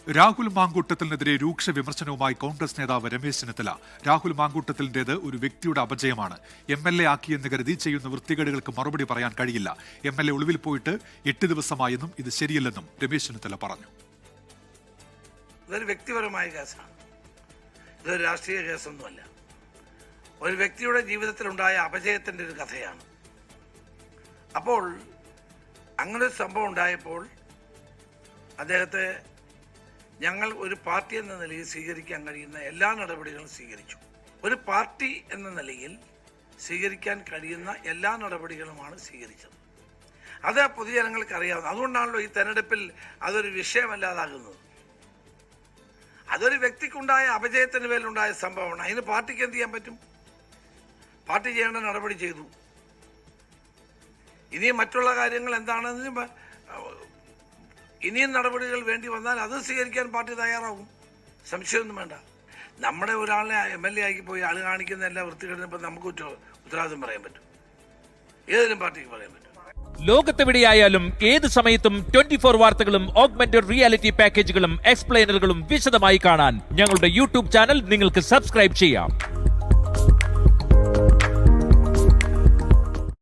രാഹുൽ മാങ്കൂട്ടത്തിനെതിരെ രൂക്ഷ വിമർശനവുമായി കോൺഗ്രസ് നേതാവ് രമേശ് ചെന്നിത്തല. രാഹുൽ മാങ്കൂട്ടത്തിന്റേത് ഒരു വ്യക്തിയുടെ അപജയമാണ്. MLA ആക്കിയെന്ന് കരുതി ചെയ്യുന്ന വൃത്തികേടുകൾക്ക് മറുപടി പറയാൻ കഴിയില്ല. MLA ഒളിവിൽ പോയിട്ട് 8 ദിവസമായെന്നും ഇത് ശരിയല്ലെന്നും രമേശ് ചെന്നിത്തല പറഞ്ഞു. ഇതൊരു വ്യക്തിപരമായ കേസാണ്, ഇതൊരു രാഷ്ട്രീയ കേസൊന്നുമല്ല. ഒരു വ്യക്തിയുടെ ജീവിതത്തിലുണ്ടായ അപജയത്തിൻ്റെ ഒരു കഥയാണ്. അപ്പോൾ അങ്ങനെ ഒരു സംഭവം ഉണ്ടായപ്പോൾ അദ്ദേഹത്തെ ഞങ്ങൾ ഒരു പാർട്ടി എന്ന നിലയിൽ സ്വീകരിക്കാൻ കഴിയുന്ന എല്ലാ നടപടികളും സ്വീകരിച്ചു. ഒരു പാർട്ടി എന്ന നിലയിൽ സ്വീകരിക്കാൻ കഴിയുന്ന എല്ലാ നടപടികളുമാണ് സ്വീകരിച്ചത്. അത് പൊതുജനങ്ങൾക്ക് അറിയാവുന്ന, അതുകൊണ്ടാണല്ലോ ഈ തെരഞ്ഞെടുപ്പിൽ അതൊരു വിഷയമല്ലാതാകുന്നത്. അതൊരു വ്യക്തിക്കുണ്ടായ അപജയത്തിന് മേലുണ്ടായ സംഭവമാണ്. അതിന് പാർട്ടിക്ക് എന്ത് ചെയ്യാൻ പറ്റും? പാർട്ടി ചെയ്യേണ്ട നടപടി ചെയ്തു. ഇനിയും മറ്റുള്ള കാര്യങ്ങൾ എന്താണെന്ന് ഇനിയും നടപടികൾ വേണ്ടി വന്നാൽ അത് സ്വീകരിക്കാൻ പാർട്ടി തയ്യാറാകും, സംശയമൊന്നും വേണ്ട. നമ്മുടെ ഒരാളെ MLA ആക്കി പോയി ആൾ കാണിക്കുന്ന എല്ലാ വൃത്തികേടിനും നമുക്ക് ഉത്തരവാദിത്വം പറയാൻ പറ്റും, ഏതെങ്കിലും പാർട്ടിക്ക് പറയാൻ പറ്റും. ലോകത്തെവിടെയായാലും ഏത് സമയത്തും 24 വാർത്തകളും ഓഗ്മെന്റഡ് റിയാലിറ്റി പാക്കേജുകളും എക്സ്പ്ലെയിനറുകളും വിശദമായി കാണാൻ ഞങ്ങളുടെ YouTube ചാനൽ നിങ്ങൾക്ക് സബ്സ്ക്രൈബ് ചെയ്യാം.